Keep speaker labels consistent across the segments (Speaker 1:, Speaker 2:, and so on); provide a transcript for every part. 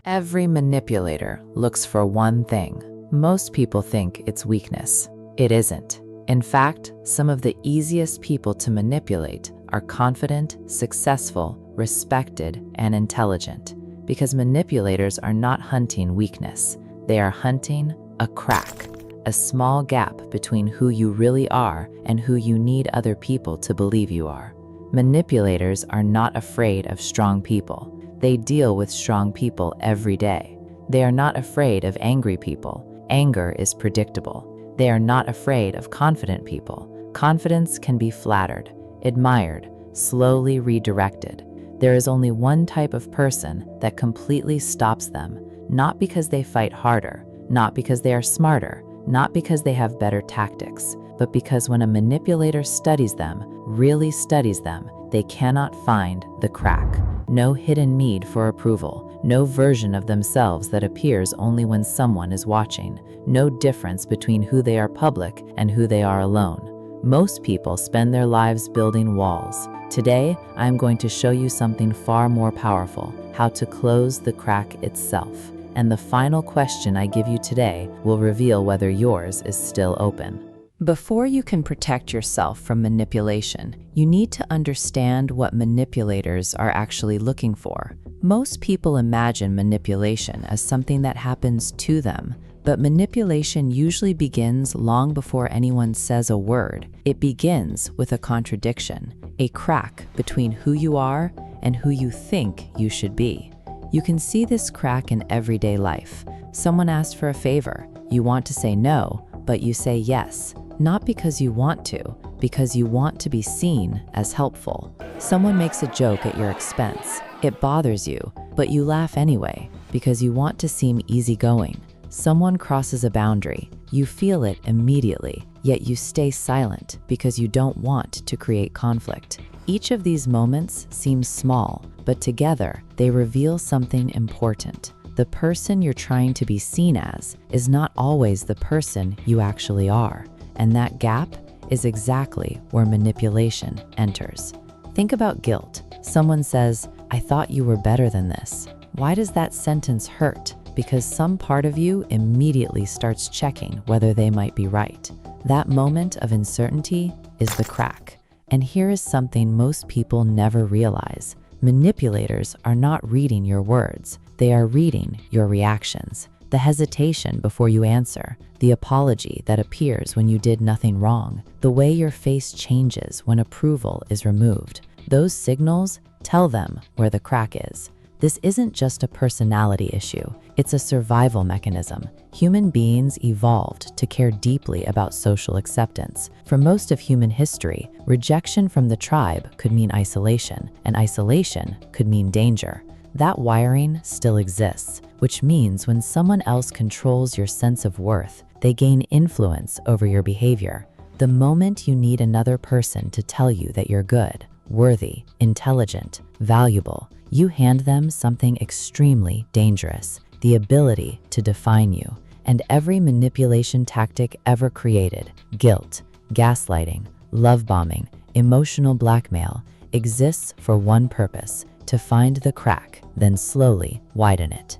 Speaker 1: Every manipulator looks for one thing. Most people think it's weakness. It isn't. In fact, some of the easiest people to manipulate are confident, successful, respected, and intelligent. Because manipulators are not hunting weakness. They are hunting a crack, a small gap between who you really are and who you need other people to believe you are. Manipulators are not afraid of strong people. They deal with strong people every day. They are not afraid of angry people. Anger is predictable. They are not afraid of confident people. Confidence can be flattered, admired, slowly redirected. There is only one type of person that completely stops them, not because they fight harder, not because they are smarter, not because they have better tactics, but because when a manipulator studies them, really studies them, they cannot find the crack. No hidden need for approval, no version of themselves that appears only when someone is watching, no difference between who they are public and who they are alone. Most people spend their lives building walls. Today, I am going to show you something far more powerful, how to close the crack itself. And the final question I give you today will reveal whether yours is still open. Before you can protect yourself from manipulation, you need to understand what manipulators are actually looking for. Most people imagine manipulation as something that happens to them, but manipulation usually begins long before anyone says a word. It begins with a contradiction, a crack between who you are and who you think you should be. You can see this crack in everyday life. Someone asks for a favor. You want to say no, but you say yes. Not because you want to, because you want to be seen as helpful. Someone makes a joke at your expense. It bothers you, but you laugh anyway, because you want to seem easygoing. Someone crosses a boundary. You feel it immediately, yet you stay silent because you don't want to create conflict. Each of these moments seems small, but together they reveal something important. The person you're trying to be seen as is not always the person you actually are. And that gap is exactly where manipulation enters. Think about guilt. Someone says, "I thought you were better than this." Why does that sentence hurt? Because some part of you immediately starts checking whether they might be right. That moment of uncertainty is the crack. And here is something most people never realize. Manipulators are not reading your words. They are reading your reactions. The hesitation before you answer, the apology that appears when you did nothing wrong, the way your face changes when approval is removed. Those signals tell them where the crack is. This isn't just a personality issue, it's a survival mechanism. Human beings evolved to care deeply about social acceptance. For most of human history, rejection from the tribe could mean isolation, and isolation could mean danger. That wiring still exists, which means when someone else controls your sense of worth, they gain influence over your behavior. The moment you need another person to tell you that you're good, worthy, intelligent, valuable, you hand them something extremely dangerous, the ability to define you. And every manipulation tactic ever created, guilt, gaslighting, love bombing, emotional blackmail, exists for one purpose: to find the crack, then slowly widen it.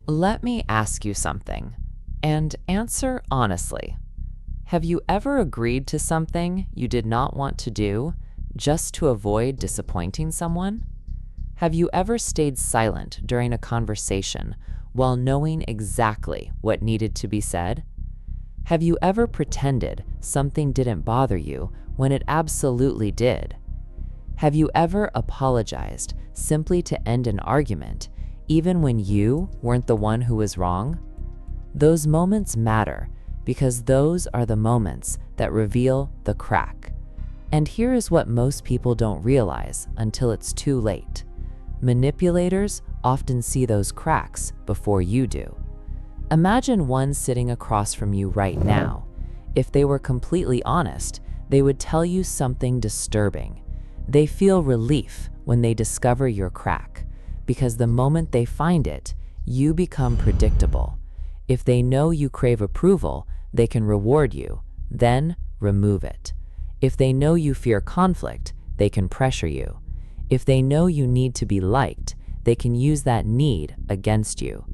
Speaker 1: Let me ask you something, and answer honestly. Have you ever agreed to something you did not want to do just to avoid disappointing someone? Have you ever stayed silent during a conversation while knowing exactly what needed to be said? Have you ever pretended something didn't bother you when it absolutely did? Have you ever apologized simply to end an argument, even when you weren't the one who was wrong? Those moments matter because those are the moments that reveal the crack. And here is what most people don't realize until it's too late. Manipulators often see those cracks before you do. Imagine one sitting across from you right now. If they were completely honest, they would tell you something disturbing. They feel relief when they discover your crack, because the moment they find it, you become predictable. If they know you crave approval, they can reward you, then remove it. If they know you fear conflict, they can pressure you. If they know you need to be liked, they can use that need against you.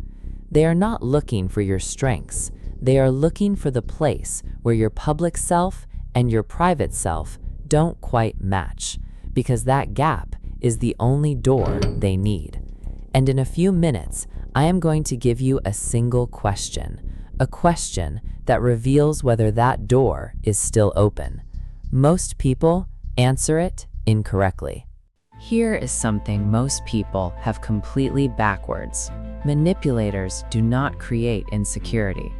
Speaker 1: They are not looking for your strengths. They are looking for the place where your public self and your private self don't quite match, because that gap is the only door they need. And in a few minutes, I am going to give you a single question, a question that reveals whether that door is still open. Most people answer it incorrectly. Here is something most people have completely backwards. Manipulators do not create insecurity.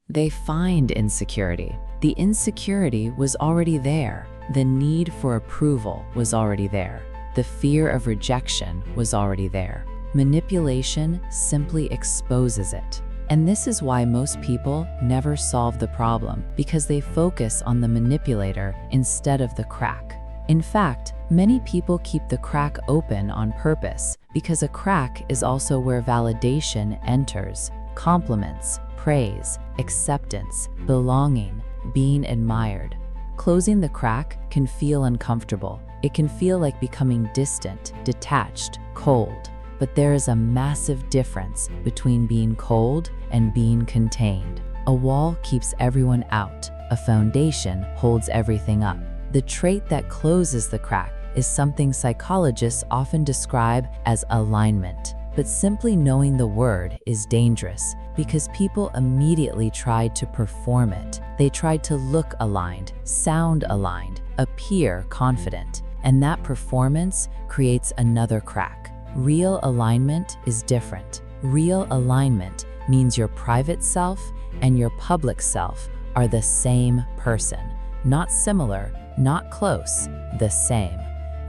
Speaker 1: They find insecurity. The insecurity was already there. The need for approval was already there. The fear of rejection was already there. Manipulation simply exposes it. And this is why most people never solve the problem, because they focus on the manipulator instead of the crack. In fact, many people keep the crack open on purpose, because a crack is also where validation enters. Compliments, praise, acceptance, belonging, being admired. Closing the crack can feel uncomfortable. It can feel like becoming distant, detached, cold. But there is a massive difference between being cold and being contained. A wall keeps everyone out. A foundation holds everything up. The trait that closes the crack is something psychologists often describe as alignment. But simply knowing the word is dangerous, because people immediately tried to perform it. They tried to look aligned, sound aligned, appear confident, and that performance creates another crack. Real alignment is different. Real alignment means your private self and your public self are the same person. Not similar, not close, the same.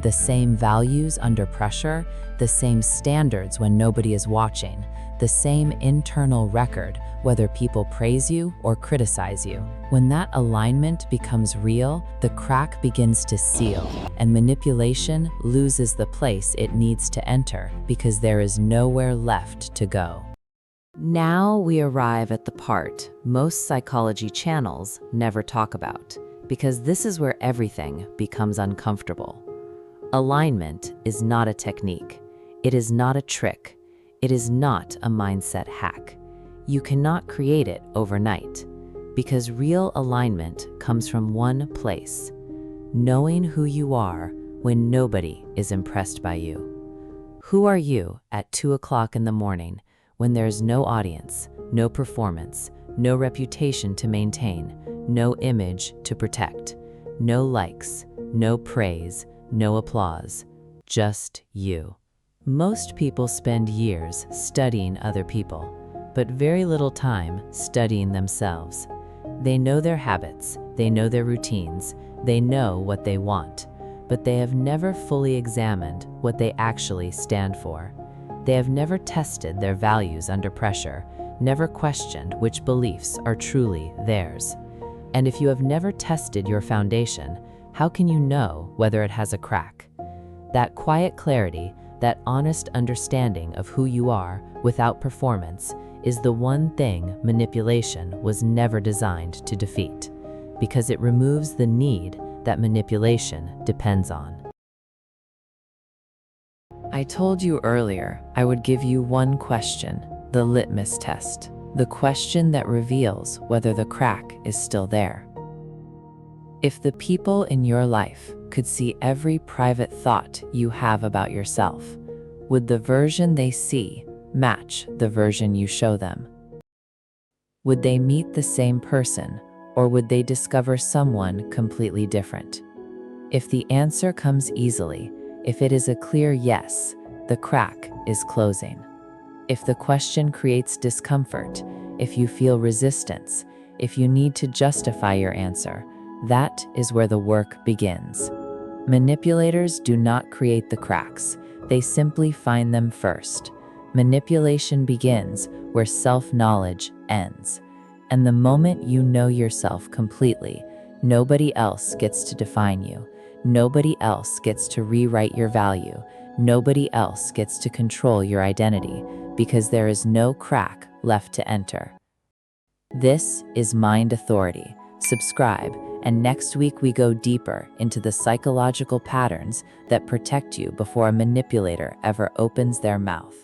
Speaker 1: The same values under pressure, the same standards when nobody is watching, the same internal record, whether people praise you or criticize you. When that alignment becomes real, the crack begins to seal, and manipulation loses the place it needs to enter because there is nowhere left to go. Now we arrive at the part most psychology channels never talk about, because this is where everything becomes uncomfortable. Alignment is not a technique. It is not a trick. It is not a mindset hack. You cannot create it overnight, because real alignment comes from one place: knowing who you are when nobody is impressed by you. Who are you at 2 o'clock in the morning when there's no audience, no performance, no reputation to maintain, no image to protect, no likes, no praise, no applause, just you? Most people spend years studying other people, but very little time studying themselves. They know their habits, they know their routines, they know what they want, but they have never fully examined what they actually stand for. They have never tested their values under pressure, never questioned which beliefs are truly theirs. And if you have never tested your foundation, how can you know whether it has a crack? That quiet clarity, that honest understanding of who you are without performance, is the one thing manipulation was never designed to defeat, because it removes the need that manipulation depends on. I told you earlier I would give you one question, the litmus test, the question that reveals whether the crack is still there. If the people in your life could see every private thought you have about yourself, would the version they see match the version you show them? Would they meet the same person, or would they discover someone completely different? If the answer comes easily, if it is a clear yes, the crack is closing. If the question creates discomfort, if you feel resistance, if you need to justify your answer, that is where the work begins. Manipulators do not create the cracks. They simply find them first. Manipulation begins where self-knowledge ends. And the moment you know yourself completely, nobody else gets to define you. Nobody else gets to rewrite your value. Nobody else gets to control your identity, because there is no crack left to enter. This is Mind Authority. Subscribe, and next week we go deeper into the psychological patterns that protect you before a manipulator ever opens their mouth.